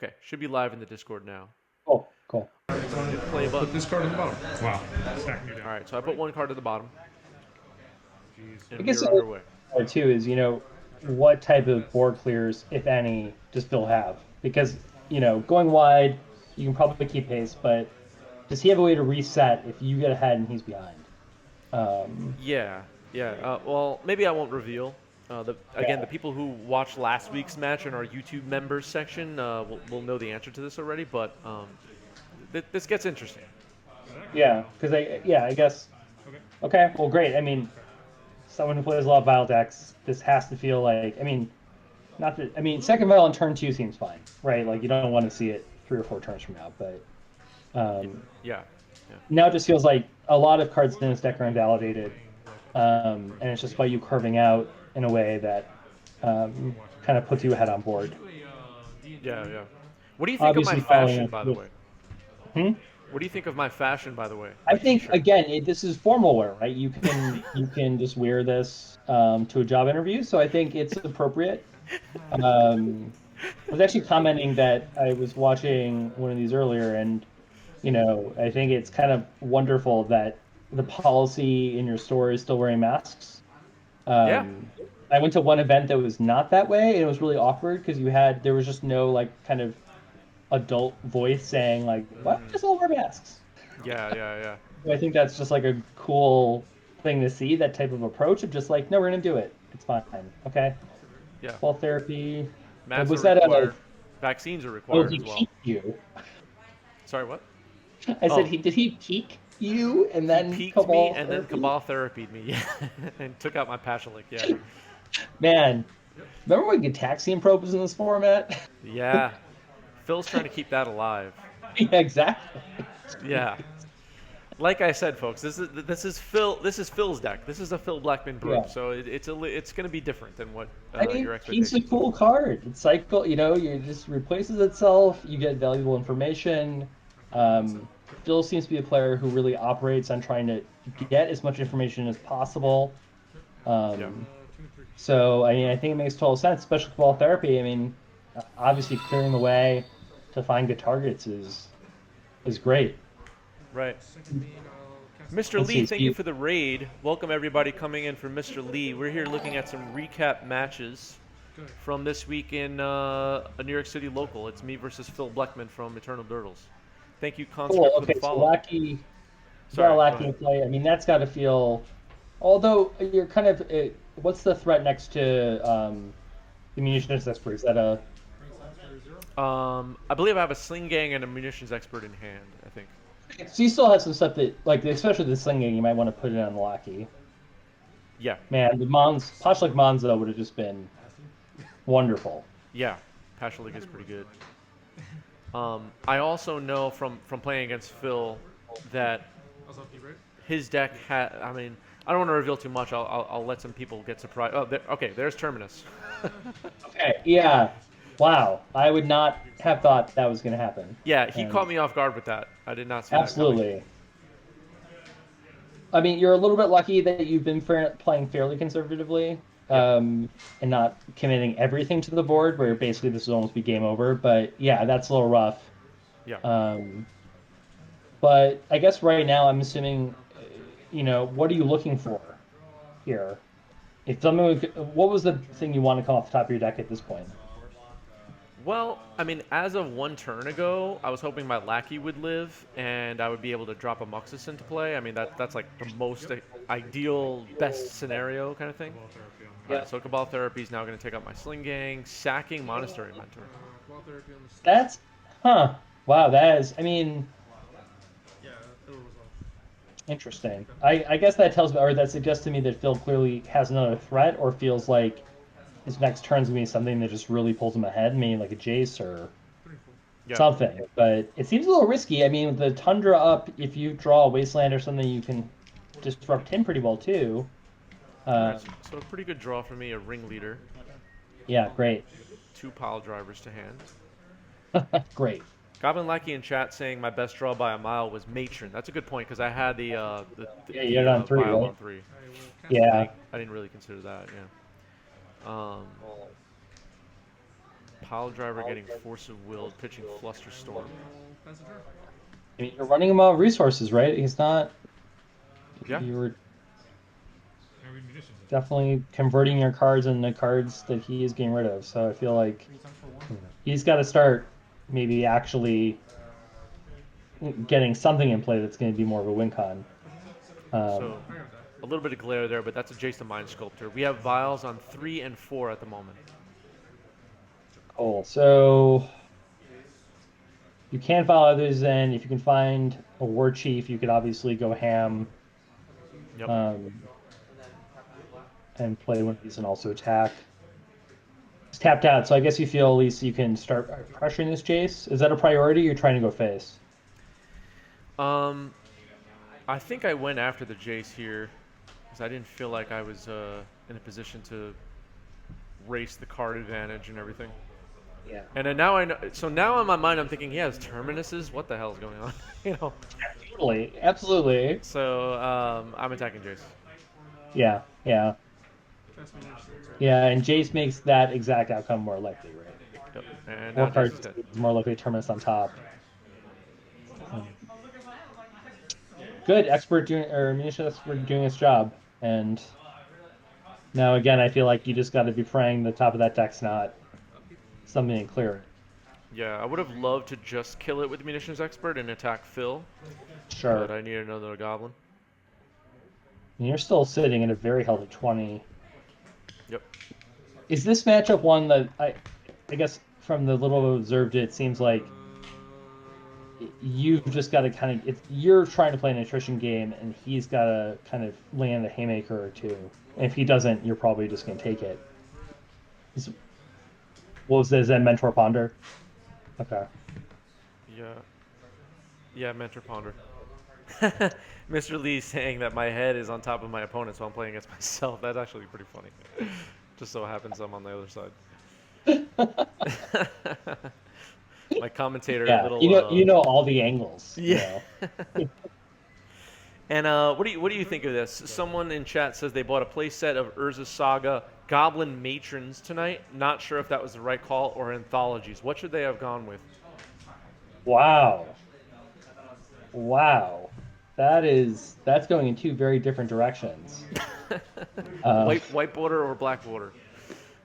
Okay, should be live in the Discord now. Oh, cool. Play button. Put this card on the bottom. Wow. Stacking you down. All right, so I put one card at the bottom, Jeez. and I we guess are underway. too is what type of board clears, if any, does Phil have? Because going wide, you can probably keep pace, but does he have a way to reset if you get ahead and he's behind? Yeah. Well, maybe I won't reveal. Again, Yeah. the people who watched last week's match in our YouTube members section will know the answer to this already, but this gets interesting. Yeah, because I guess. Okay, well, great. I mean, someone who plays a lot of Vile decks, this has to feel like. I mean, not that. I mean, second Vile on turn 2 seems fine, right? Like you don't want to see it 3 or 4 turns from now, but Yeah. now it just feels like a lot of cards in this deck are invalidated, and it's just by you curving out in a way that kind of puts you ahead on board. Yeah. What do you think of my Obviously, fashion, by the way? Hmm? What do you think of my fashion, by the way? I My think t-shirt? again, this is formal wear, right? You can just wear this to a job interview, so I think it's appropriate. I was actually commenting that I was watching one of these earlier, and I think it's kind of wonderful that the policy in your store is still wearing masks. Yeah. I went to one event that was not that way, and it was really awkward because there was just no like kind of adult voice saying like, "Why don't we just all wear masks?" Yeah. I think that's just like a cool thing to see, that type of approach of just like, no, we're gonna do it. It's fine. Okay. Yeah. Ball therapy. Masks are Was that required. Vaccines are oh, required he as well. peeked you? Sorry, what? I said, Oh, did he peek you and he then peeked me Cabal and then therapy? Cabal therapied me, yeah, and took out my passion link. Yeah. Man, remember when Gataxian Probe was in this format? Yeah. Phil's trying to keep that alive. Yeah, exactly. Yeah. Like I said, folks, this is Phil's deck. This is a Phil Blackman brew, Yeah. so it's going to be different than what I mean, your he's a expectations cool are. card. It's cycle, it just replaces itself. You get valuable information. Phil seems to be a player who really operates on trying to get as much information as possible. Yeah. So, I mean, I think it makes total sense. Special ball therapy. I mean, obviously clearing the way to find good targets is great. Right. Mr. Let's Lee, see. So thank you for the raid. Welcome everybody coming in for Mr. Lee. We're here looking at some recap matches from this week in a New York City local. It's me versus Phil Bleckman from Eternal Durdles. Thank you, cool. Conscript, for the Okay, so follow. Lackey, Sorry, go Lackey ahead. in play. I mean, that's got to feel. Although you're kind of, what's the threat next to the munitions expert? Is that a? I believe I have a Sling Gang and a Munitions Expert in hand, I think. So you still have some stuff that, like, especially the slinging, you might want to put it on Lackey. Yeah. Man, the Poshlik Monzo would have just been wonderful. Yeah. Passion League is pretty good. I also know from playing against Phil that his deck had. I mean, I don't want to reveal too much. I'll let some people get surprised. Oh, okay. There's Terminus. Okay, yeah. Wow, I would not have thought that was going to happen. Yeah, he And caught me off guard with that. I did not see that coming. absolutely. I mean, you're a little bit lucky that you've been playing fairly conservatively, Yeah. and not committing everything to the board, where basically this would almost be game over. But yeah, that's a little rough. Yeah. But I guess right now I'm assuming, what are you looking for here? If someone, what was the thing you want to come off the top of your deck at this point? Well, I mean, as of one turn ago, I was hoping my Lackey would live, and I would be able to drop a Muxus into play. I mean, that's like the most ideal, best scenario kind of thing. Yeah. Alright, so Cabal Therapy is now going to take out my Sling Gang, sacking Monastery Mentor. That's, huh? Wow, that is. I mean, interesting. I guess that tells me, or that suggests to me that Phil clearly has another threat, or feels like his next turn's gonna be something that just really pulls him ahead, maybe like a Jace or Yeah. something. But it seems a little risky. I mean, with the Tundra up, if you draw a Wasteland or something, you can disrupt him pretty well too. Alright, so a pretty good draw for me, a Ringleader. Yeah, great, 2 Pile Drivers to hand. great. Goblin Lackey in chat saying my best draw by a mile was Matron. That's a good point because I had the Yeah, you had it on 3, vial right? on 3. Yeah. I didn't really consider that. Yeah. Pile driver getting Force of Will, pitching Flusterstorm. I mean, you're running him out of resources, right? He's not. Yeah. You were definitely converting your cards into cards that he is getting rid of. So I feel like he's got to start maybe actually getting something in play that's going to be more of a win con. So a little bit of glare there, but that's a Jace the Mind Sculptor. We have vials on 3 and 4 at the moment. Cool. So you can't file others in. If you can find a war chief, you could obviously go ham. Yep. And play one of these and also attack. It's tapped out, so I guess you feel at least you can start pressuring this Jace. Is that a priority? Or you're trying to go face. I think I went after the Jace here because I didn't feel like I was in a position to race the card advantage and everything. Yeah. And then now I know. So now in my mind, I'm thinking he has Terminuses. What the hell is going on? You know. Totally. Absolutely. So I'm attacking Jace. Yeah. Yeah. Yeah, and Jace makes that exact outcome more likely, right? Yep. And More now Jace cards is dead. is more likely Terminus on top. Good, expert doing or munition expert doing its job, and now again, I feel like you just got to be praying the top of that deck's not something to clear. Yeah, I would have loved to just kill it with Munitions Expert and attack Phil. Sure. But I need another Goblin. And you're still sitting in a very healthy 20. Yep. Is this matchup one that I guess from the little I've observed, it seems like you've just got to kind of you're trying to play an attrition game, and he's got to kind of land a haymaker or two. And if he doesn't, you're probably just going to take it. What was this? Is that Mentor Ponder? Okay. Yeah. Yeah, Mentor Ponder. Mr. Lee saying that my head is on top of my opponent, so I'm playing against myself. That's actually pretty funny. Just so happens I'm on the other side. My commentator, Yeah, little. you know all the angles. Yeah. You know. And what do you think of this? Someone in chat says they bought a playset of Urza Saga Goblin Matrons tonight. Not sure if that was the right call or anthologies. What should they have gone with? Wow. Wow. That's going in two very different directions. White border or black border?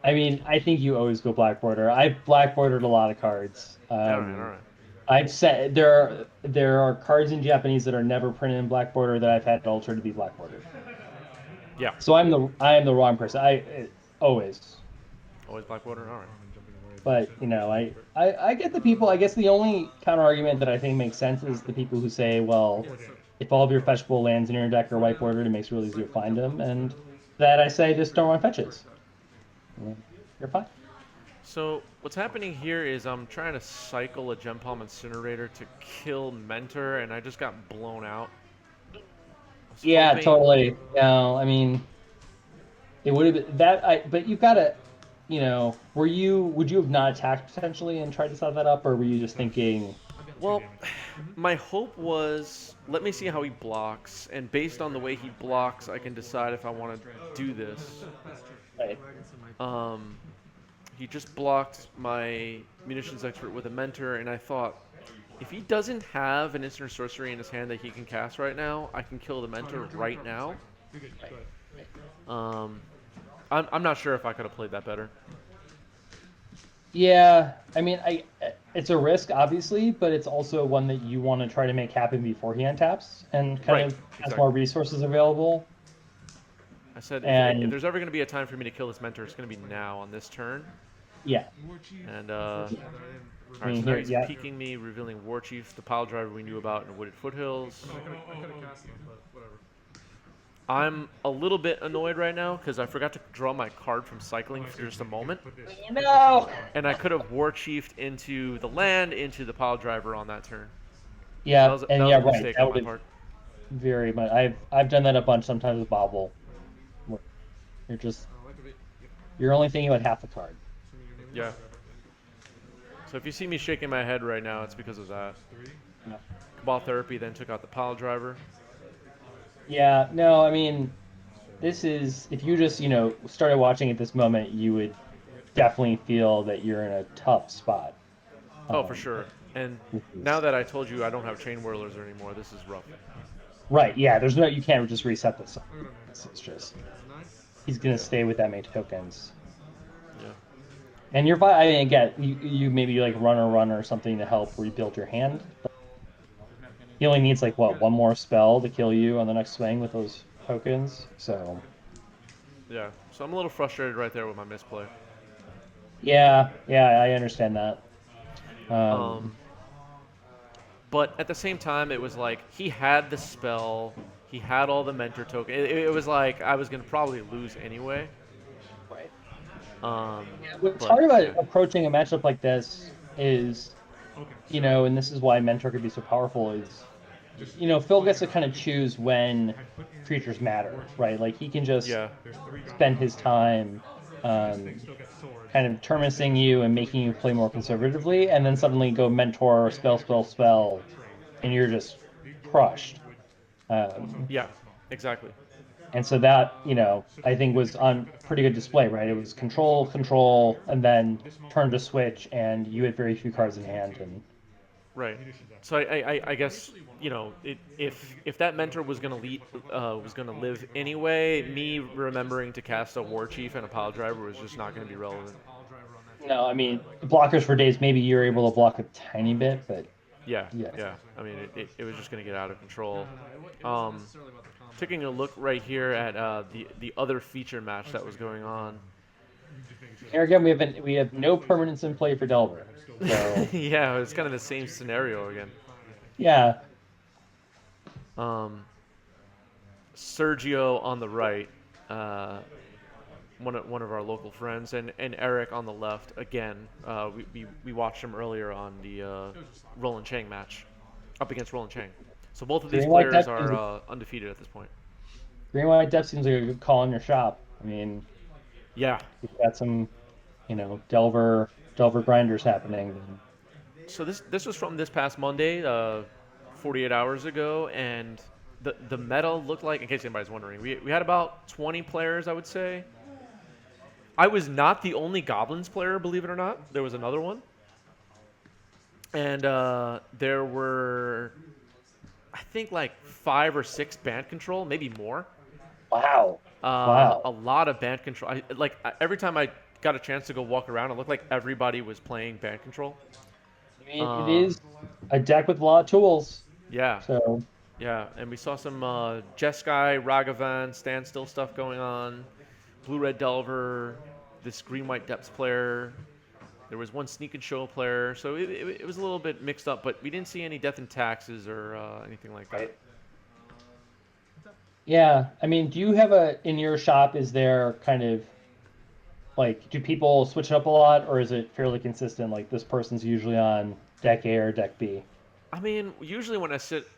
I mean, I think you always go black border. I've black bordered a lot of cards. All right. I've said there are cards in Japanese that are never printed in black border that I've had altered to be black bordered. Yeah. So I am the wrong person. Always. Always black border. All right. But you know, I get the people. I guess the only counter argument that I think makes sense is the people who say, well, if all of your fetchable lands in your deck are white bordered, it makes it really easy to find them. And that I say, just don't run fetches. You're fine. So what's happening here is I'm trying to cycle a Gem Palm Incinerator to kill Mentor, and I just got blown out. Yeah, totally. No, I mean, it would have been that. But you've got to, you know, would you have not attacked potentially and tried to set that up, or were you just thinking? Well, my hope was, let me see how he blocks, and based on the way he blocks, I can decide if I want to do this. Right. He just blocked my Munitions Expert with a Mentor, and I thought, if he doesn't have an instant sorcery in his hand that he can cast right now, I can kill the Mentor right now. I'm not sure if I could have played that better. Yeah, I mean, it's a risk, obviously, but it's also one that you want to try to make happen before he untaps and kind of has more resources available. I said, if there's ever going to be a time for me to kill this Mentor, it's going to be now on this turn. Yeah. And, alright, so now he's peeking me, revealing War Chief, the pile driver we knew about in Wooded Foothills. I'm a little bit annoyed right now because I forgot to draw my card from cycling for just a moment. No! And I could have War Chiefed into the land, into the pile driver on that turn. Yeah, So that was a mistake on my part. Very much. I've done that a bunch sometimes with Bobble. You're only thinking about half the card. Yeah. So if you see me shaking my head right now, it's because of that. Yeah. Cabal Therapy then took out the pile driver. Yeah, no, I mean, this is, if you just, you know, started watching at this moment, you would definitely feel that you're in a tough spot. Oh, for sure. And now that I told you I don't have chain whirlers anymore, this is rough. Right, yeah, there's no, you can't just reset this. It's just, he's going to stay with that many tokens. Yeah. And you're, I mean, again, you maybe like run a run or something to help rebuild your hand. He only needs like, what, one more spell to kill you on the next swing with those tokens, so. Yeah. So I'm a little frustrated right there with my misplay. Yeah, I understand that. But at the same time, it was like he had the spell, he had all the mentor token. It was like I was gonna probably lose anyway. Right. What's But hard about yeah. approaching a matchup like this is, and this is why mentor could be so powerful, is, Phil gets to kind of choose when creatures matter, right? Like he can just Yeah. spend his time kind of terminusing you and making you play more conservatively, and then suddenly go mentor, spell, and you're just crushed. Yeah. Exactly. And so that, I think was on pretty good display, right? It was control, and then turn to switch, and you had very few cards in hand. And Right. So I guess if that mentor was gonna live anyway, me remembering to cast a War Chief and a Pile Driver was just not gonna be relevant. no, I mean, blockers for days, maybe you're able to block a tiny bit, but Yeah. yeah. Yeah. I mean, it was just gonna get out of control. Taking a look right here at the other feature match that was going on. Here again, we have no permanence in play for Delver. So Yeah, it's kind of the same scenario again. yeah, Sergio on the right, one of our local friends, and Eric on the left. Again, we watched him earlier on the Roland Chang match, up against Roland Chang. So both of these Green White players Depth are undefeated at this point. Green White Depth seems like a good call in your shop. I mean, Yeah. you've got some, Delver grinders happening. So this was from this past Monday, 48 hours ago, and the meta looked like, in case anybody's wondering, we had about 20 players, I would say. I was not the only Goblins player, believe it or not. There was another one. And there were, I think, like 5 or 6 band control, maybe more. Wow. A lot of band control. Every time I got a chance to go walk around, it looked like everybody was playing band control. I mean, it is a deck with a lot of tools. Yeah. So Yeah, and we saw some Jeskai, Ragavan, standstill stuff going on. Blue-Red Delver, this Green-White Depths player. There was one Sneak and Show player. So it was a little bit mixed up, but we didn't see any Death and Taxes or anything like that. Right. Yeah, I mean, do you have in your shop, is there kind of, like, do people switch it up a lot, or is it fairly consistent? Like, this person's usually on deck A or deck B? I mean, usually when I sit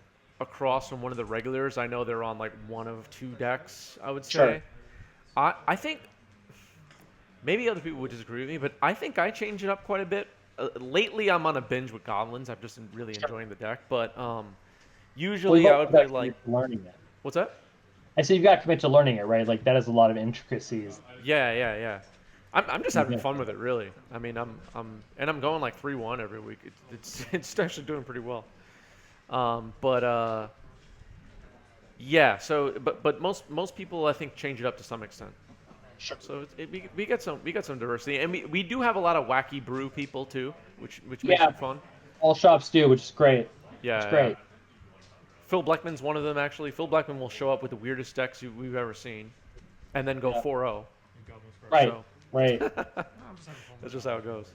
across from one of the regulars, I know they're on like one of 2 decks, I would say. Sure. I think maybe other people would disagree with me, but I think I change it up quite a bit. Lately, I'm on a binge with Goblins. I'm just really enjoying the deck, but usually I would play like learning it. What's that? I say you've got to commit to learning it, right? Like that has a lot of intricacies. Yeah. I'm just having fun with it, really. I mean, I'm going like 3-1 every week. It's actually doing pretty well. Yeah. So, but most people I think change it up to some extent. Sure. So we get some diversity, and we do have a lot of wacky brew people too, which makes it fun. All shops do, which is great. Yeah, it's great. Phil Bleckman's one of them actually. Phil Bleckman will show up with the weirdest decks we've ever seen, and then go 4-0. Right. So. Right. That's just how it goes.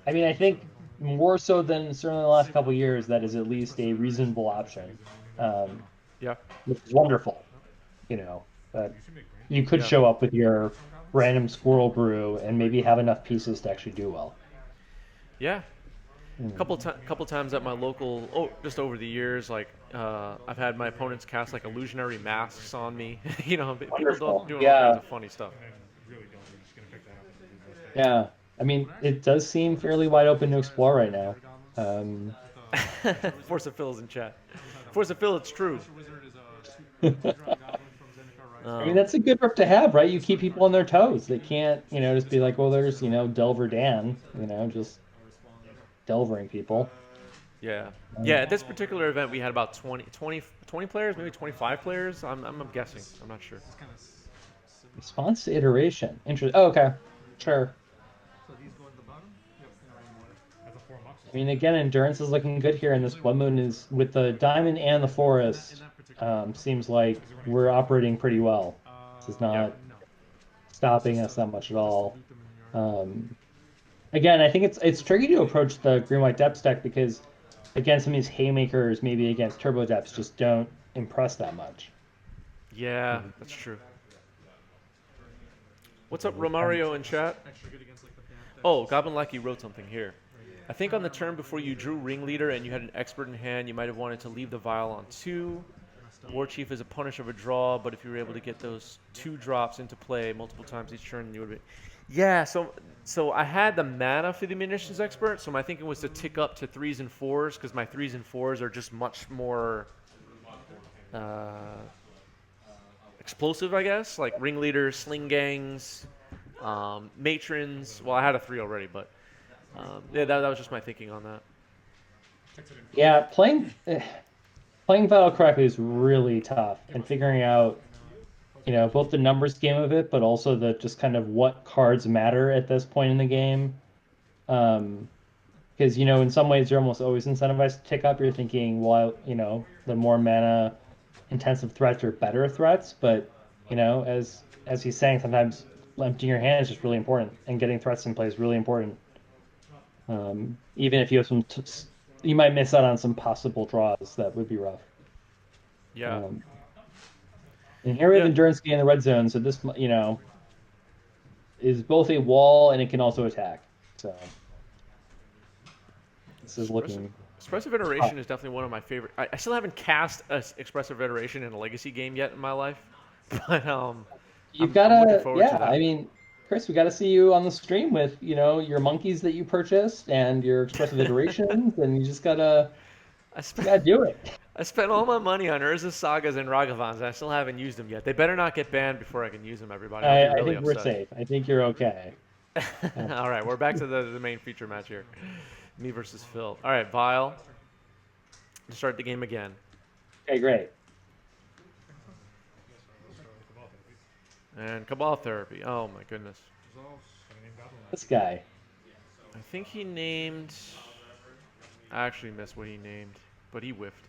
I mean, I think more so than certainly the last couple of years, that is at least a reasonable option. Yeah. Which is wonderful. But you could show up with your random squirrel brew and maybe have enough pieces to actually do well. Yeah. Couple times at my local, just over the years, like I've had my opponents cast like illusionary masks on me. People doing all kinds of funny stuff. Yeah, I mean, it does seem fairly wide open to explore right now. Force of Phil is in chat. Force of Phil, it's true. I mean, that's a good rep to have, right? You keep people on their toes. They can't, just be like, well, there's, Delver Dan, just delvering people. Yeah. Yeah, at this particular event, we had about 20 players, maybe 25 players. I'm guessing. I'm not sure. Response to iteration. Interesting. Oh, okay. Sure. I mean, again, endurance is looking good here, and this blood moon is with the diamond and the forest. Seems like we're operating pretty well. This is Yeah. not stopping us that much at all. Again, I think it's tricky to approach the green white depth deck because again, some of these haymakers, maybe against turbo depths, just don't impress that much. Yeah, that's true. What's up, Romario in chat? Oh, Goblin Lackey wrote something here. I think on the turn before you drew Ringleader and you had an expert in hand, you might have wanted to leave the vial on 2. War Chief is a punish of a draw, but if you were able to get those 2 drops into play multiple times each turn, you would be... Yeah, so I had the mana for the munitions expert, so my thinking was to tick up to 3s and 4s, because my 3s and 4s are just much more explosive, I guess, like Ringleader, Sling Gangs, Matrons. Well, I had a 3 already, but yeah, that was just my thinking on that. Yeah, playing Vital correctly is really tough, and figuring out, both the numbers game of it, but also the just kind of what cards matter at this point in the game. Because in some ways you're almost always incentivized to tick up. You're thinking, well, the more mana intensive threats are better threats, but as he's saying, sometimes emptying your hand is just really important, and getting threats in play is really important. Even if you have you might miss out on some possible draws that would be rough. Yeah. And here we have Yeah. endurance gain in the red zone, so this is both a wall and it can also attack. So this is looking. Expressive Iteration is definitely one of my favorite. I still haven't cast a Expressive Iteration in a Legacy game yet in my life, but You've I'm gotta, looking forward to yeah. that. I mean, Chris, we got to see you on the stream with your monkeys that you purchased and your expressive iterations, and you just gotta do it. I spent all my money on Urza Sagas and Ragavans, and I still haven't used them yet. They better not get banned before I can use them, everybody. I'll be I really think we're upset. safe. I think you're okay. All right, we're back to the main feature match here. Me versus Phil. All right, Vile. To start the game again. Okay, great. And Cabal Therapy. Oh my goodness. This guy. I think he named... I actually missed what he named, but he whiffed.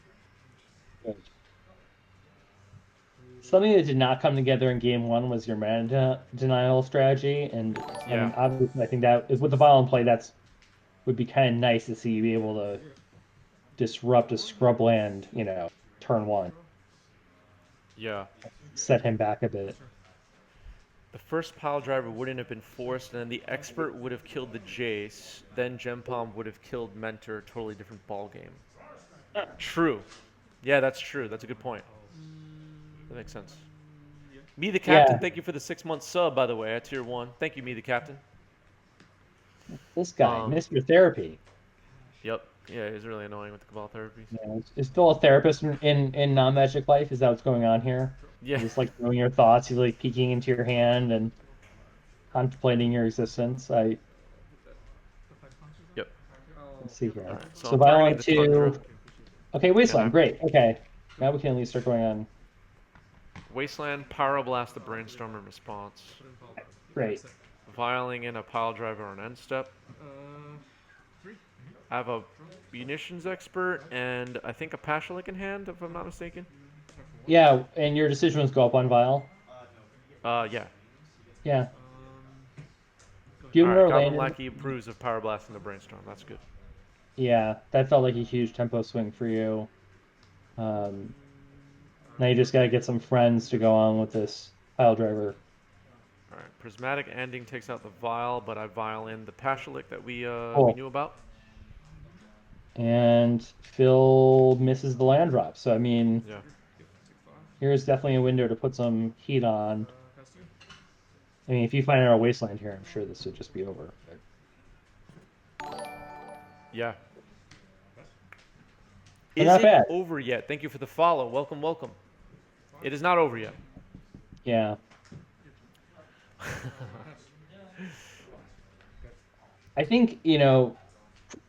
Something that did not come together in game one was your mana denial strategy, and I mean, obviously, I think that with the Vile in play, would be kind of nice to see you be able to disrupt a scrubland, turn 1. Yeah. Set him back a bit. The first pile driver wouldn't have been forced, and then the expert would have killed the Jace. Then Gempalm would have killed Mentor. Totally different ball game. True. Yeah, that's true. That's a good point. That makes sense. Me the Captain, thank you for the 6-month sub, by the way, at Tier 1. Thank you, Me the Captain. This guy, Mr. Therapy. Yep. Yeah, he's really annoying with the Cabal Therapy. Yeah, is Phil a therapist in non-magic life? Is that what's going on here? Yeah. Just like knowing your thoughts, he's like peeking into your hand and contemplating your existence. Yep. Let's see here. Right, so So Violent 2. Okay, Wasteland, great. Okay. Now we can at least start going on. Wasteland, Pyroblast the Brainstorm in response. Great. Viling in a pile driver on end step. I have a munitions expert and I think a Pashalik in hand, if I'm not mistaken. Yeah, and your decision was go up on Vile? Yeah. Yeah. Alright, Goblin Lackey approves of Pyroblast in the Brainstorm. That's good. Yeah, that felt like a huge tempo swing for you. Now you just gotta get some friends to go on with this pile driver. Alright, Prismatic Ending takes out the Vial, but I Vial in the Pashalik that we knew about. And Phil misses the land drop. So, I mean, yeah. Here's definitely a window to put some heat on. I mean, if you find out a Wasteland here, I'm sure this would just be over. But... Yeah. But not bad. Over yet? Thank you for the follow. Welcome, welcome. It is not over yet. Yeah. I think,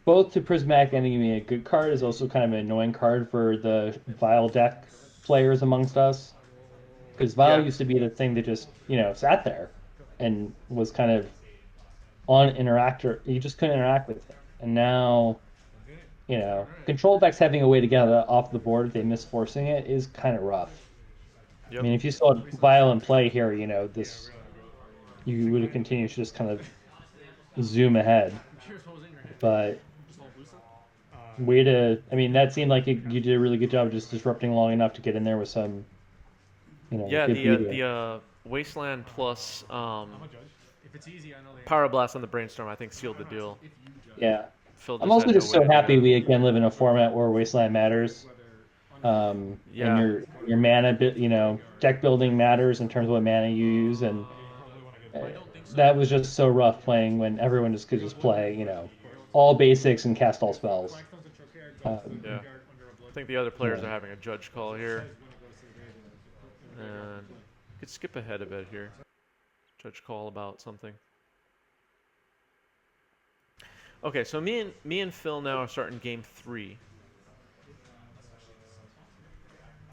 both to Prismatic ending being a good card is also kind of an annoying card for the Vile deck players amongst us. Because Vile Yeah. used to be the thing that just, sat there and was kind of on interactor. You just couldn't interact with it. And now, control decks having a way to get it off the board if they miss forcing it is kind of rough. I Yep. mean, if you saw Vile in play here, this you would have continued to just kind of zoom ahead. But I mean, that seemed like you did a really good job of just disrupting long enough to get in there with some, Yeah, good beauty. the Wasteland plus If it's easy, I know the Power Blast on the Brainstorm, I think, sealed the deal. Yeah. Phil I'm just also had no just way so to do happy that. we again live in a format where Wasteland matters. And Yeah. your mana bit, deck building matters in terms of what mana you use, and uh, that was just so rough playing when everyone just could just play, all basics and cast all spells. Yeah. I think the other players Yeah. are having a judge call here. And could skip ahead a bit here. Judge call about something. Okay, so me and Phil now are starting game 3.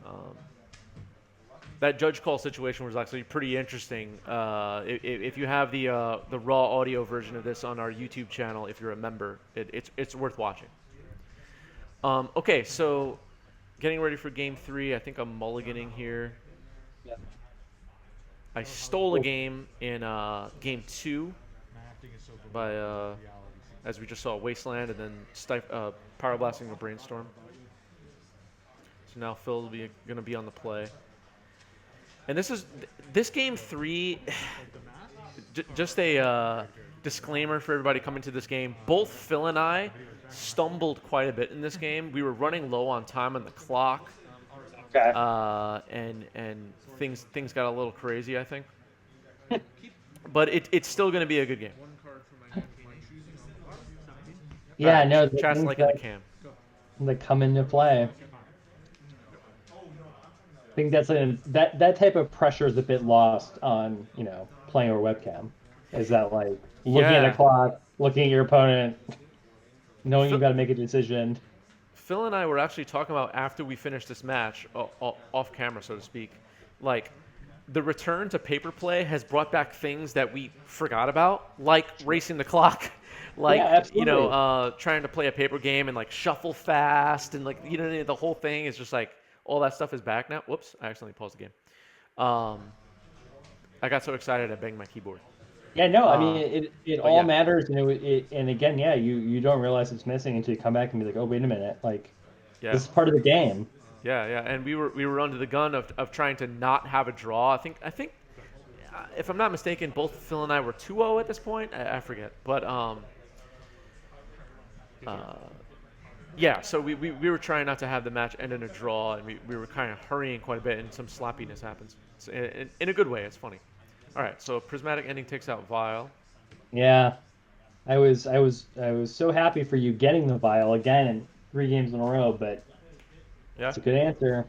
Um, that judge call situation was actually pretty interesting. If you have the raw audio version of this on our YouTube channel, if you're a member, it's worth watching. Okay, so getting ready for game 3. I think I'm mulliganing here. Yeah. I stole a game in game 2 by as we just saw, Wasteland, and then Power Blasting the Brainstorm. So now Phil will be going to be on the play. And this game 3, just a disclaimer for everybody coming to this game. Both Phil and I stumbled quite a bit in this game. We were running low on time on the clock, Okay. and things got a little crazy, I think. But it's still going to be a good game. All Yeah, right, no, the chat's things liking the cam. that come into play. I think that type of pressure is a bit lost on, playing over webcam. Is that like looking at a Yeah. clock, looking at your opponent, knowing Phil, you've got to make a decision. Phil and I were actually talking about after we finished this match, off camera, so to speak, like the return to paper play has brought back things that we forgot about, like racing the clock, like Yeah, absolutely. trying to play a paper game and like shuffle fast and like the whole thing is just like all that stuff is back now. Whoops, I accidentally paused the game. I got so excited I banged my keyboard. Yeah, no, I mean Uh, it but all yeah, matters, and again, yeah, you don't realize it's missing until you come back and be like, oh, wait a minute, like yeah. this is part of the game. Yeah, and we were under the gun of trying to not have a draw. I think if I'm not mistaken, both Phil and I were 2-0 at this point. I forget, but uh, yeah. So we were trying not to have the match end in a draw, and we were kind of hurrying quite a bit, and some sloppiness happens. So in a good way. It's funny. All right, so Prismatic Ending takes out Vile. Yeah, I was so happy for you getting the vial again in 3 games in a row, but Yeah, it's a good answer.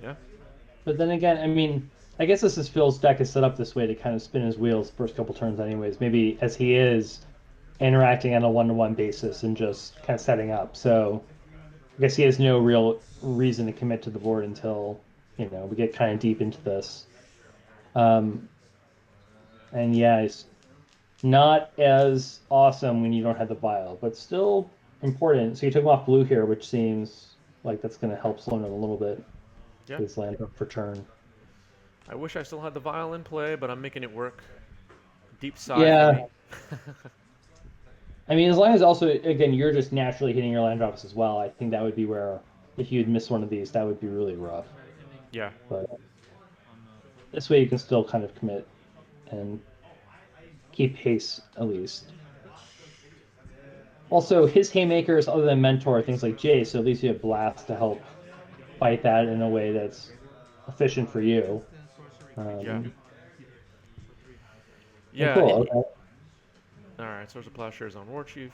yeah, But then again, I mean, I guess this is Phil's deck is set up this way to kind of spin his wheels the first couple turns, anyways. Maybe as he is interacting on a one-to-one basis and just kind of setting up. So I guess he has no real reason to commit to the board until we get kind of deep into this. Um, and yeah, it's not as awesome when you don't have the vial, but still important. So you took him off blue here, which seems like that's going to help slow him a little bit. yeah. His land up for turn. I wish I still had the Vile in play, but I'm making it work. Deep sigh for Yeah, me. I mean, as long as also again you're just naturally hitting your land drops as well. I think that would be where if you'd miss one of these, that would be really rough. Yeah, But this way you can still kind of commit and keep pace at least. Also, his haymakers, other than mentor, things like Jace, so at least you have blast to help fight that in a way that's efficient for you. yeah, And yeah. cool. Okay. All right, Source of Plowshares on War Chief.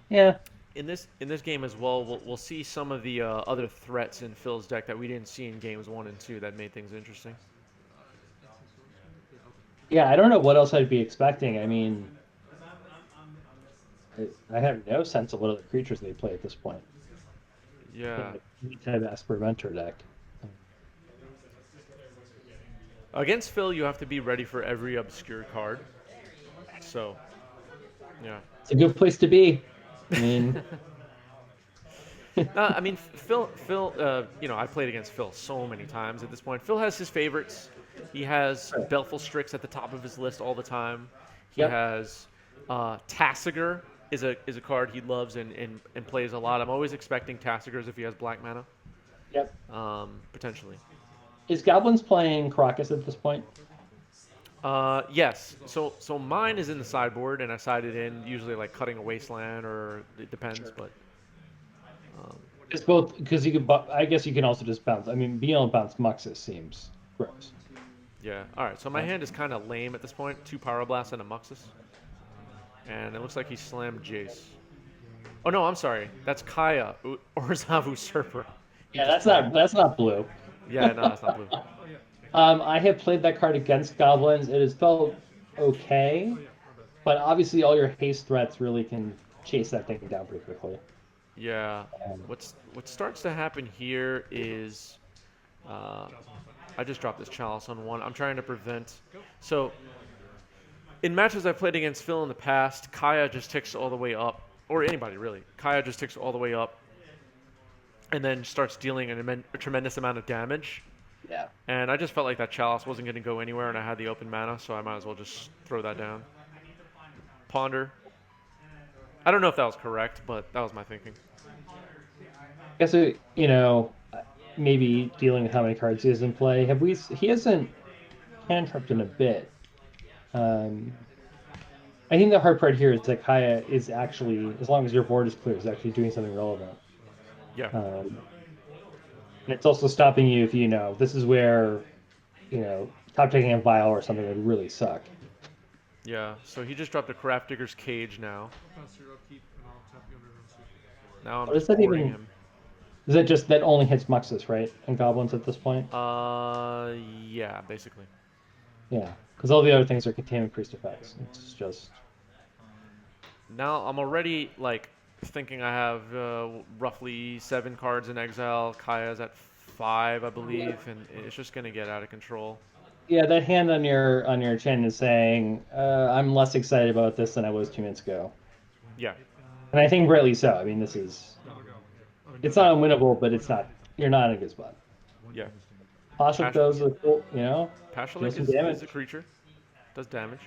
Yeah. in this game as well, we'll see some of the other threats in Phil's deck that we didn't see in games 1 and 2 that made things interesting. Yeah, I don't know what else I'd be expecting. I mean, I have no sense of what other creatures they play at this point. Yeah. Any type of Esper Mentor deck. Against Phil, you have to be ready for every obscure card. So, yeah. It's a good place to be. I mean, No, I mean Phil. You know, I played against Phil so many times at this point. Phil has his favorites. He has Belful Strix at the top of his list all the time. He Yep. has Tasigur is a card he loves and plays a lot. I'm always expecting Tasigurs if he has black mana. yep. Potentially. Is Goblins playing Crocus at this point? Yes. So mine is in the sideboard, and I sided in usually like cutting a wasteland, or it depends, but. It's both because you can. I guess you can also just bounce. I mean, being able to bounce Muxus seems gross. Yeah. All right. So my hand is kind of lame at this point. 2 Power Blasts and a Muxus. And it looks like he slammed Jace. Oh, no, I'm sorry. That's Kaya, Orzav Usurper. Yeah, that's not blue. Yeah, no, that's not blue. I have played that card against Goblins. It has felt okay, but obviously all your haste threats really can chase that thing down pretty quickly. Yeah. What starts to happen here is... I just dropped this Chalice on 1. I'm trying to prevent... So, in matches I've played against Phil in the past, Kaya just ticks all the way up. Or anybody, really. Kaya just ticks all the way up. And then starts dealing a tremendous amount of damage. Yeah. And I just felt like that Chalice wasn't going to go anywhere, and I had the open mana, so I might as well just throw that down. Ponder. I don't know if that was correct, but that was my thinking. I guess maybe dealing with how many cards he has in play. He hasn't hand trapped in a bit. I think the hard part here is that Kaya is actually, as long as your board is clear, is actually doing something relevant. Yeah. And it's also stopping you if this is where, top taking a vial or something would really suck. Yeah, so he just dropped a Craft Digger's Cage now. Now I'm What is just that boarding even- him. Is that just that only hits Muxus, right? And Goblins at this point? Yeah, basically. Yeah, because all the other things are Containment Priest effects. It's just... Now I'm already, like, thinking I have roughly 7 cards in exile. Kaya's at 5, I believe, and it's just going to get out of control. Yeah, that hand on your chin is saying, I'm less excited about this than I was 2 minutes ago. Yeah. And I think rightly so. I mean, it's not unwinnable, but you're not in a good spot. Yeah. Pashuk does a cool, Pashlink some is damage. a creature. Does damage.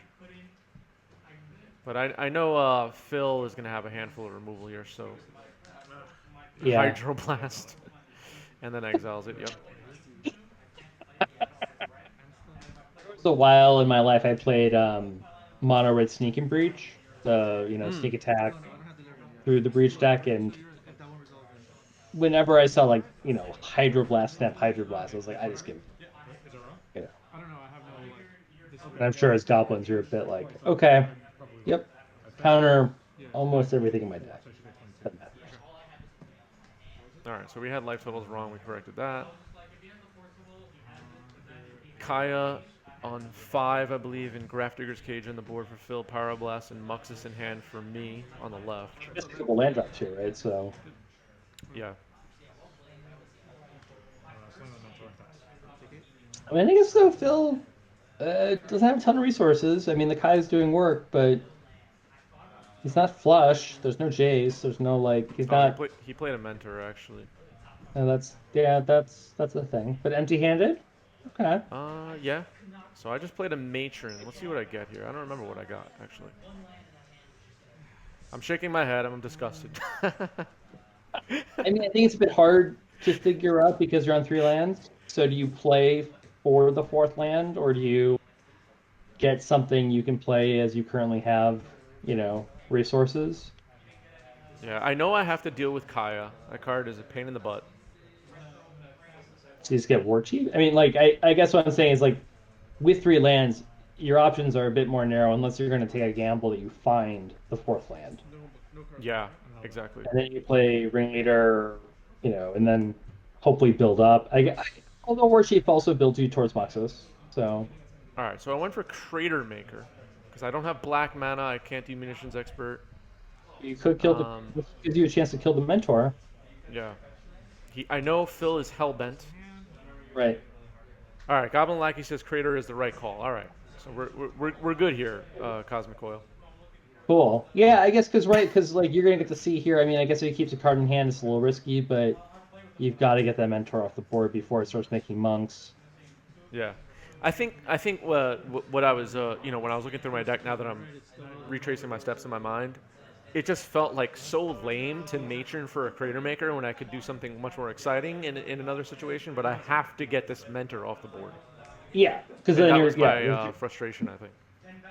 But I know Phil is going to have a handful of removal here, so... Yeah. Hydroblast. And then exiles it, yep. There was a while in my life I played mono red Sneak and Breach, so sneak attack through the Breach deck, and whenever I saw Hydroblast snap Hydroblast, I was like, I just give it. And I'm sure as Goblins you're a bit like, okay, yep, counter almost everything in my deck. Doesn't matter. Alright, so we had life totals wrong, we corrected that. Kaya on 5, I believe, and Grafdigger's Cage on the board for Phil, Pyroblast, and Muxus in hand for me on the left. Just a couple land drops here, right? So Yeah. I mean, I guess though Phil doesn't have a ton of resources. I mean, the Kai is doing work, but he's not flush. There's no Jace. There's no he's not. He played a Mentor, actually. That's the thing. But empty-handed. Okay. Yeah. So I just played a Matron. Let's see what I get here. I don't remember what I got, actually. I'm shaking my head. I'm disgusted. I mean, I think it's a bit hard to figure out because you're on 3 lands. So do you play for the 4th land, or do you get something you can play as you currently have, resources? Yeah, I know I have to deal with Kaya. That card is a pain in the butt. So you just get War Chief? I mean, I guess what I'm saying is, with 3 lands, your options are a bit more narrow unless you're going to take a gamble that you find the 4th land. Yeah, exactly. and then you play Ringleader, and then hopefully build up. Although War Chief also builds you towards Muxus, so All right, so I went for Crater Maker because I don't have black mana. I can't do Munitions Expert. you could kill the. Um, This gives you a chance to kill the Mentor, yeah. I know Phil is hellbent. right? All right, Goblin Lackey says Crater is the right call. All right, so we're good here, Cosmic Coil. Cool. Yeah, I guess because like you're gonna get to see here. I mean, I guess if he keeps a card in hand, it's a little risky, but you've got to get that Mentor off the board before it starts making monks. Yeah, I think what I was when I was looking through my deck now that I'm retracing my steps in my mind, it just felt like so lame to nature for a Crater Maker when I could do something much more exciting in another situation. But I have to get this Mentor off the board, Yeah, because and then that you're was my frustration. I think.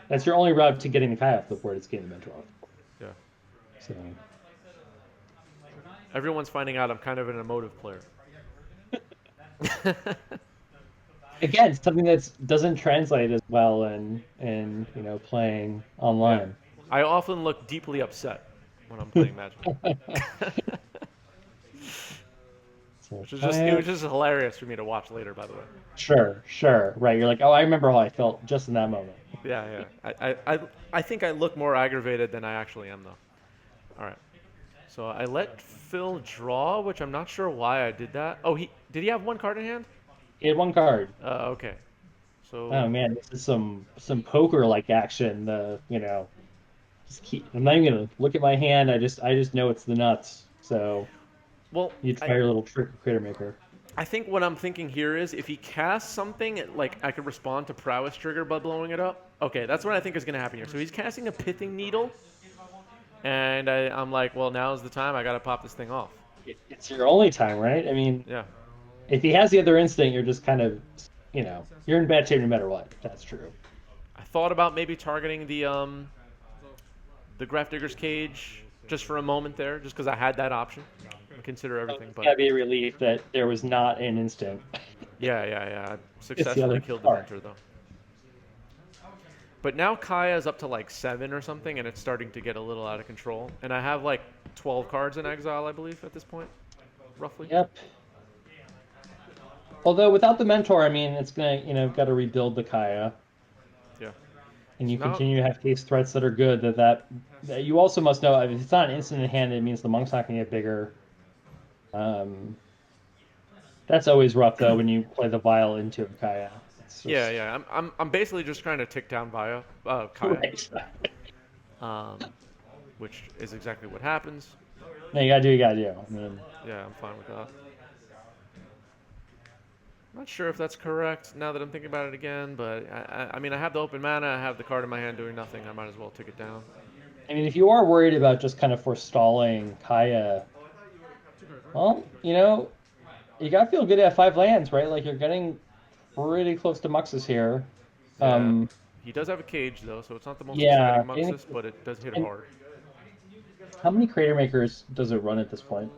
that's your only route to getting the Kai off the board. It's getting the Mentor off the board. Yeah. So Everyone's finding out I'm kind of an emotive player. again, something that doesn't translate as well in playing Yeah. online. I often look deeply upset when I'm playing Magic. So Which is it was just hilarious for me to watch later, by the way. sure, right. You're like, oh, I remember how I felt just in that moment. Yeah. I think I look more aggravated than I actually am, though. All right. So I let Phil draw, which I'm not sure why I did that. Oh, did he have one card in hand? He had one card. Okay. So Oh man, this is some poker like action. I'm not even gonna look at my hand. I just know it's the nuts. So well, you try your little trick with Critter Maker. I think what I'm thinking here is if he casts something, like I could respond to Prowess Trigger by blowing it up. Okay, that's what I think is going to happen here. So he's casting a Pithing Needle, and I'm like, well, now's the time. I got to pop this thing off. It's your only time, right? I mean, Yeah. if he has the other instinct, you're just kind of, you're in bad shape no matter what. That's true. I thought about maybe targeting the Grafdigger's Cage just for a moment there, just because I had that option. Consider everything, but It's gotta be a relief that there was not an instinct. yeah. I other successfully killed the part. Mentor though. But now Kaya's up to like 7 or something, and it's starting to get a little out of control. And I have like 12 cards in exile, I believe, at this point, roughly. Yep. Although without the Mentor, I mean, it's gonna, got to rebuild the Kaya, Yeah. and you So now- continue to have case threats that are good. That you also must know if it's not an instant in hand, it means the monk's not gonna get bigger. That's always rough though when you play the Vial into a Kaya. It's just- Yeah. I'm basically just trying to tick down Kaya, Right. which is exactly what happens. No, you gotta do what you gotta do. I mean, Yeah, I'm fine with that. I'm not sure if that's correct now that I'm thinking about it again, but I mean, I have the open mana, I have the card in my hand doing nothing. I might as well tick it down. if you are worried about just kind of forestalling Kaya, well, you gotta feel good at 5 lands, right? Like you're getting pretty close to Muxus here. Yeah. He does have a cage though, so it's not the most Yeah, exciting Muxus, but it does hit hard. How many Crater Makers does it run at this point?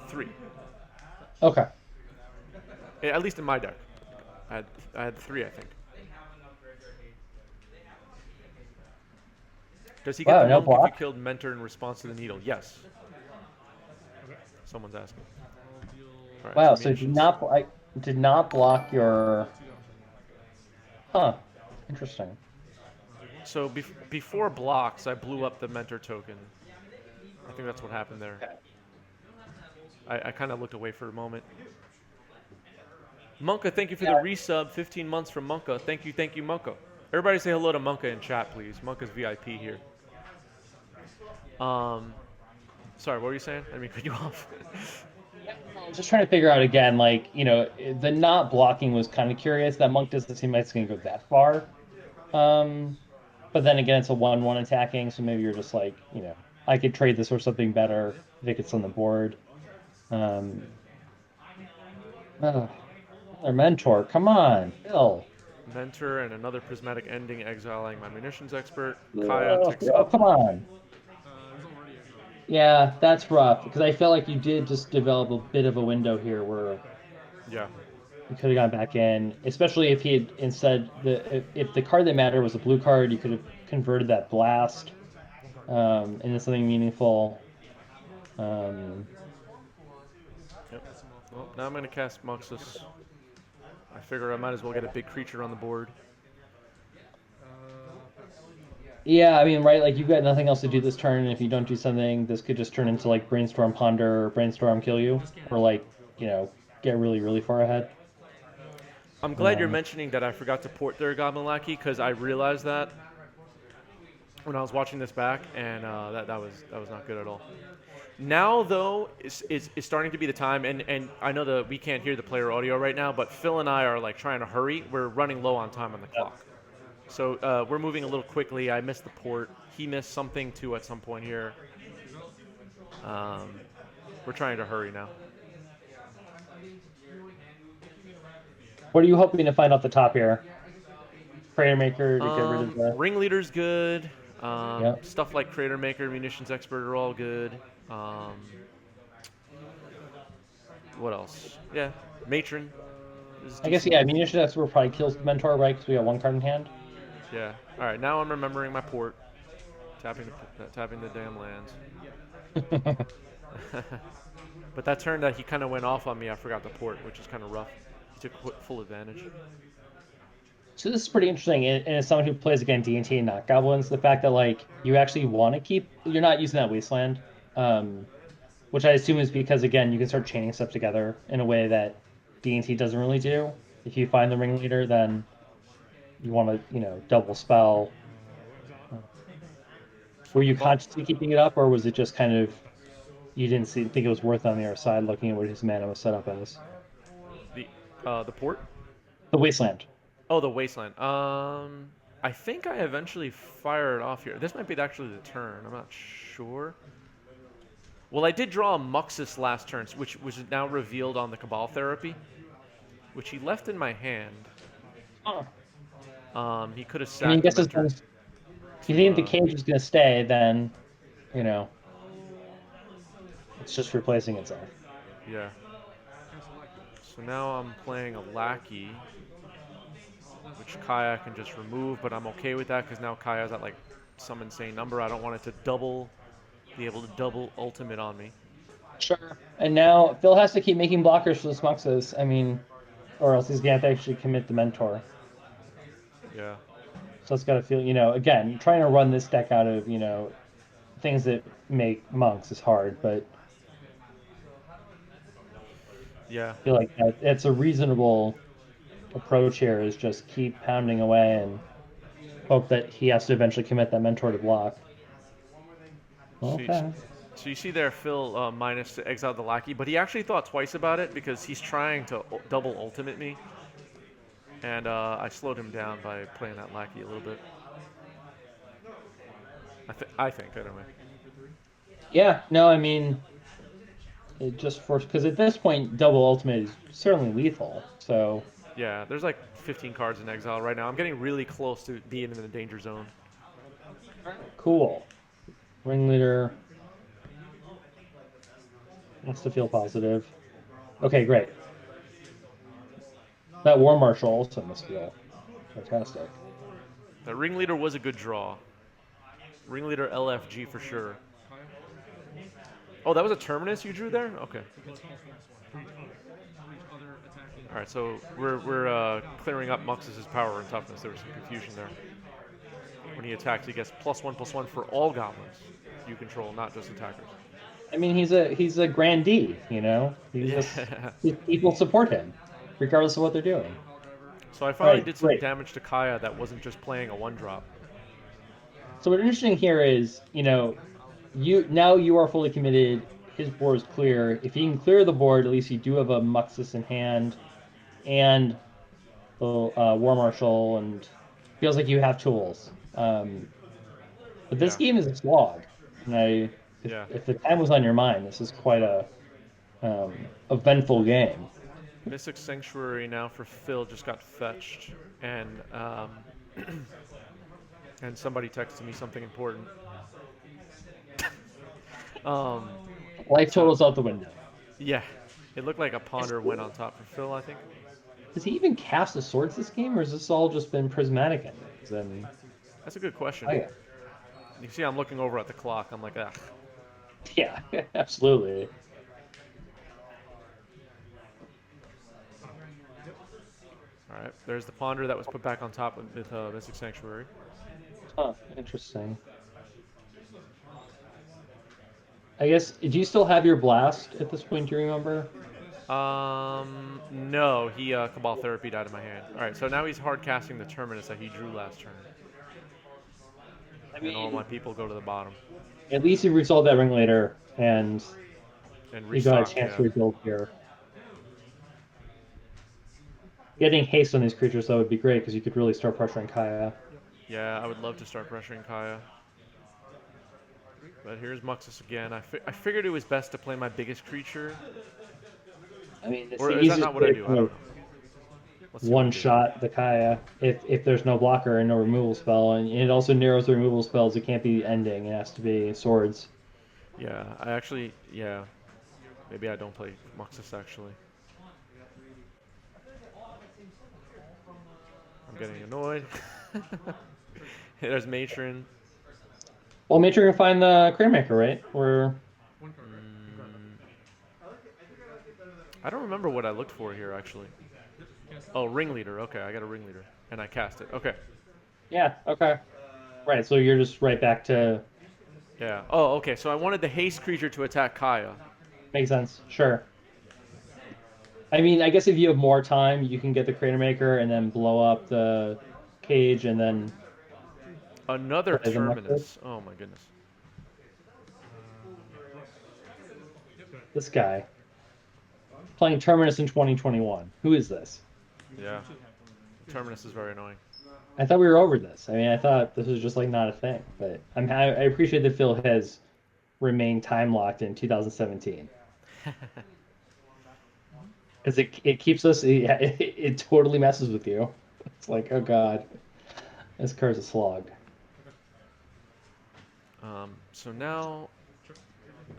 3. Okay. At least in my deck. I had 3, I think. Does he get the no monk if block? you killed Mentor in response to the needle? Yes. Someone's asking. All right, Wow, so munitions. did not block your. Huh. Interesting. So before blocks, I blew up the Mentor token. I think that's what happened there. I kind of looked away for a moment. Monka, thank you for the resub. 15 months from Monka. Thank you, Monka. Everybody say hello to Monka in chat, please. Monka's VIP here. Sorry, what were you saying? I didn't mean to cut you off. I was just trying to figure out again, like, the not blocking was kind of curious. That monk doesn't seem like it's going to go that far. But then again, it's a 1/1 attacking, so maybe you're just like, I could trade this for something better if it gets on the board. Another Mentor, come on, Phil. Mentor and another prismatic ending, exiling my munitions expert. Kaya ticks Oh, up. come on. Yeah, that's rough because I felt like you did just develop a bit of a window here where Yeah. You could have gone back in, especially if he had instead if the card that mattered was a blue card, you could have converted that blast into something meaningful. Um, Yep. Well, now I'm going to cast Muxus. I figure I might as well get a big creature on the board. yeah, I mean, right, like you've got nothing else to do this turn, and if you don't do something, this could just turn into like Brainstorm Ponder or Brainstorm Kill You, or like, get really, really far ahead. I'm glad you're Um, mentioning that I forgot to port their Goblin Lackey because I realized that when I was watching this back, and that was not good at all. Now though, it's starting to be the time, and I know that we can't hear the player audio right now, but Phil and I are like trying to hurry. We're running low on time on the clock, so we're moving a little quickly. I missed the port. He missed something too at some point here. Um, we're trying to hurry now. what are you hoping to find off the top here? Prayer Maker to get rid of the. Ringleader's good. Yeah. Stuff like Crater Maker, Munitions Expert are all good. Um, what else? Yeah, Matron is I guess, decent. yeah, Munition Expert probably kills the Mentor, right? Because we got one card in hand. Yeah. All right, now I'm remembering my port. Tapping the damn lands. But that turn that he kind of went off on me, I forgot the port, which is kind of rough. He took full advantage. So this is pretty interesting, and as someone who plays again D&T and not Goblins, the fact that like you actually want to keep, you're not using that Wasteland, which I assume is because again you can start chaining stuff together in a way that D&T doesn't really do. If you find the ringleader, then you want to double spell. Were you consciously keeping it up, or was it just kind of you didn't think it was worth it on the other side, looking at what his mana was set up as? The port? The Wasteland. Oh, the Wasteland. I think I eventually fired off here. This might be actually the turn. I'm not sure. Well, I did draw a Muxus last turn, which is now revealed on the Cabal Therapy, which he left in my hand. He could have I mean, I sacked the guess as long mentor as you to, think the cage is going to stay, then you know it's just replacing itself. yeah. So now I'm playing a Lackey, which Kaya can just remove, but I'm okay with that because now Kaya's at like some insane number. I don't want it to be able to double ultimate on me. Sure. And now Phil has to keep making blockers for the Smuxes. I mean, or else he's going to actually commit the Mentor. Yeah. So it's got to feel, again, trying to run this deck out of, things that make monks is hard, but Yeah. I feel like it's a reasonable approach here is just keep pounding away and hope that he has to eventually commit that Mentor to block. Okay. So you see there, Phil minus to exile the Lackey, but he actually thought twice about it because he's trying to double ultimate me. And I slowed him down by playing that Lackey a little bit. I think, anyway. Yeah, no, I mean, it just forced, because at this point, double ultimate is certainly lethal, so. Yeah, there's like 15 cards in exile right now. I'm getting really close to being in the danger zone. Cool. Ringleader wants to feel positive. Okay, great. That War Marshal also must feel fantastic. The Ringleader was a good draw. Ringleader LFG for sure. Oh, that was a Terminus you drew there? Okay. All right, so we're clearing up Muxus' power and toughness. There was some confusion there. When he attacks, he gets +1/+1 for all goblins you control, not just attackers. I mean, he's a grandee, He's just people support him, regardless of what they're doing. So I finally Right, did some great. damage to Kaya that wasn't just playing a 1-drop. So what's interesting here is, you are fully committed. His board is clear. If he can clear the board, at least you do have a Muxus in hand, and the War Marshal, and feels like you have tools. But this game is a slog, and if the time was on your mind, this is quite a eventful game. Mystic Sanctuary now for Phil just got fetched, and and somebody texted me something important. Life totals out the window. Yeah, it looked like a Ponder went on top for Phil, I think. Does he even cast the swords this game, or has this all just been prismatic endings? And That's a good question. oh yeah, You see, I'm looking over at the clock. I'm like, ah. yeah, absolutely. All right. There's the ponder that was put back on top with Mystic Sanctuary. Huh, interesting. I guess, do you still have your blast at this point? Do you remember? No, he Cabal Therapy died in my hand. All right, so now he's hard casting the Terminus that he drew last turn, I and all mean, my people go to the bottom at least you resolved that ring later, and and you got a restock. chance Yeah, to rebuild here. Getting haste on these creatures though would be great because you could really start pressuring Kaya. yeah, I would love to start pressuring Kaya. But here's Muxus again. I figured it was best to play my biggest creature. I mean, it's Or the is that easiest not what I way do? to I don't know. Let's see what one I do. shot the Kaya if there's no blocker and no removal spell, and it also narrows the removal spells. It can't be ending; it has to be swords. Yeah, I actually, yeah. Maybe I don't play Muxus actually. I'm getting annoyed. There's Matron. Well, make sure you find the Cranemaker, right? Or I don't remember what I looked for here actually. Oh, Ringleader. Okay, I got a Ringleader. And I cast it. Okay. yeah, okay, right. So you're just right back to Yeah. Oh, okay. So I wanted the haste creature to attack Kaya. makes sense. Sure. I mean, I guess if you have more time, you can get the Cranemaker and then blow up the cage and then Another play the Nexus. Terminus. Oh my goodness. This guy playing Terminus in 2021. Who is this? Yeah. Terminus is very annoying. I thought we were over this. I mean, I thought this was just like not a thing. But I appreciate that Phil has remained time locked in 2017 because it keeps us. It totally messes with you. It's like, oh god, this card's a slog. So now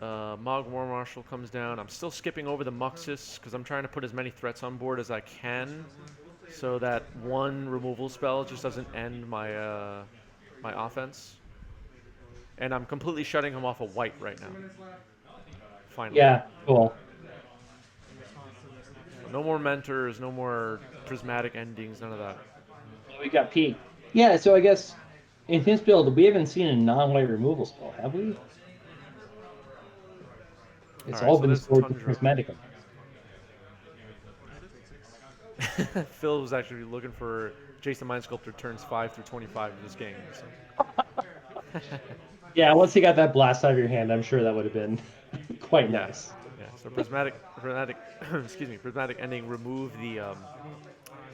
Mog War Marshal comes down. I'm still skipping over the Muxus because I'm trying to put as many threats on board as I can so that one removal spell just doesn't end my my offense. And I'm completely shutting him off of white right now. Finally. Yeah, cool. No more mentors, no more prismatic endings, none of that. We got P. Yeah, so I guess in his build, we haven't seen a non-white removal spell, have we? It's Alright, all so been there's the swords and Tundra. prismatic. Phil was actually looking for Jason Mind Sculptor turns 5 through 25 of this game. So. Yeah, once you got that blast out of your hand, I'm sure that would have been quite Yeah, nice. yeah. So prismatic, excuse me, prismatic ending. Remove the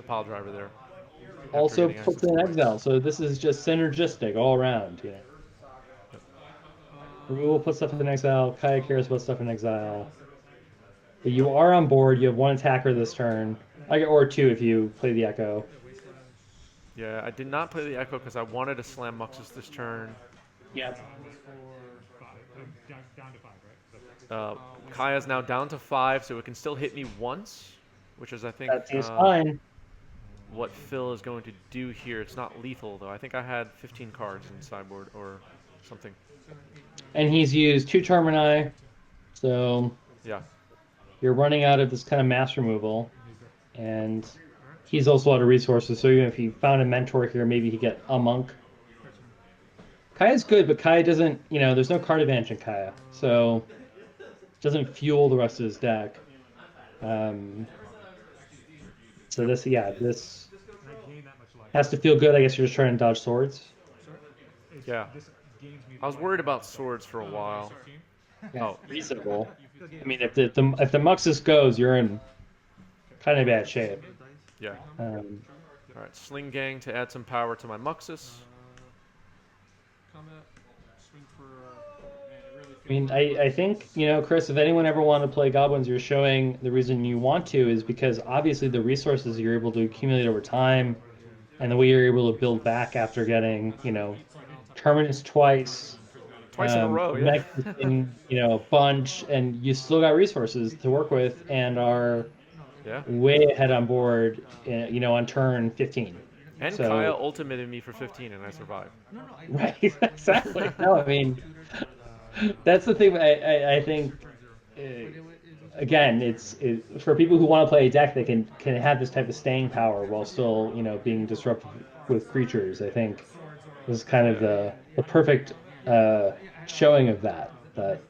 pile driver there. After Also getting puts access it to in white. exile, so this is just synergistic all around. Yeah. Removal puts stuff in exile. Kaya cares about stuff in exile. But you are on board. You have one attacker this turn, or two if you play the Echo. Yeah, I did not play the Echo because I wanted to slam Muxus this turn. Yeah. Down to 5, right? Kaya's now down to 5, so it can still hit me once, which is I think That seems fine. what Phil is going to do here. It's not lethal though. I think I had 15 cards in sideboard or something. And he's used two Termini, so Yeah. you're running out of this kind of mass removal. And he's also out of resources, so even if he found a mentor here, maybe he get a monk. Kaya's good, but Kaya doesn't, there's no card advantage in Kaya, so doesn't fuel the rest of his deck. So this has to feel good. I guess you're just trying to dodge swords. Yeah. I was worried about swords for a while. Yeah, Oh. reasonable. I mean, if the Muxus goes, you're in kind of bad shape. Yeah. Alright, Sling Gang to add some power to my Muxus. I mean, I think, Chris, if anyone ever wanted to play Goblins, you're showing the reason you want to is because obviously the resources you're able to accumulate over time and the way you're able to build back after getting, Terminus twice, Twice in a row, yeah. a bunch, and you still got resources to work with and are Yeah. way ahead on board, on turn 15. And Kaya So, ultimated me for 15, and I survived. right, exactly. No, I mean, that's the thing. I think, again, for people who want to play a deck that can have this type of staying power while still, being disruptive with creatures. I think this is kind of Yeah. the perfect uh, showing of that. That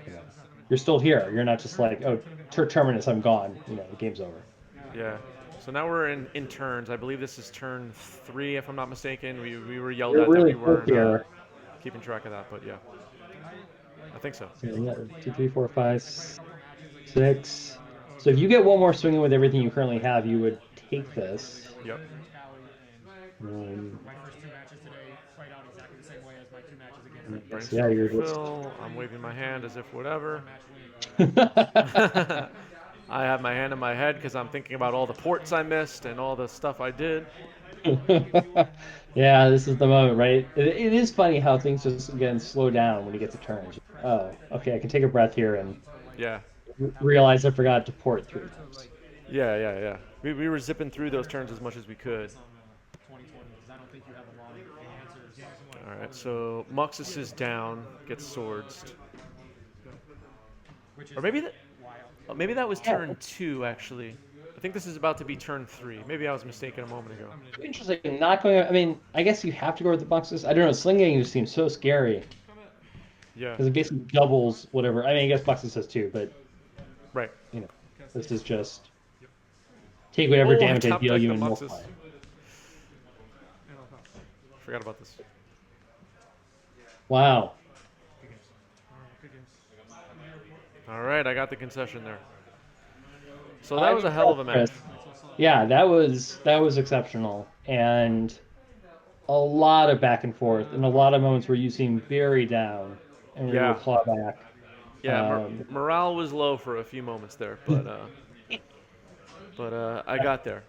you know, you're still here. You're not just like, oh, terminus, I'm gone. The game's over. Yeah. So now we're in turns. I believe this is turn 3, if I'm not mistaken. We were yelled You're at that really we quick weren't here. keeping track of that, but yeah, I think so. So you got 2, 3, 4, 5, 6. So if you get one more swinging with everything you currently have, you would take this. Yep. Um, I guess, yeah, Brainstorm you're for just. Phil. I'm waving my hand as if whatever. I have my hand in my head because I'm thinking about all the ports I missed and all the stuff I did. Yeah, this is the moment, right? It is funny how things just again slow down when you get to turns. Oh, okay, I can take a breath here and Yeah. realize I forgot to port 3 times. Yeah. We were zipping through those turns as much as we could. All right, so Muxus is down, gets swords. Or maybe that was Yeah, turn 2, actually. I think this is about to be turn 3. Maybe I was mistaken a moment ago. interesting. Not going. I mean, I guess you have to go with the boxes. I don't know. Slinging just seems so scary Yeah, because it basically doubles whatever. I mean, I guess boxes says too, but right. you know, this is just take whatever Oh, I damage I top deal decked you the and Muxus. multiply. Forgot about this. Wow. All right, I got the concession there. So that I'm was a hell of a impressed, match. Chris. Yeah, that was exceptional, and a lot of back and forth, and a lot of moments where you seem very down and were able Yeah, to claw back. yeah. Um, Morale was low for a few moments there, but I got there.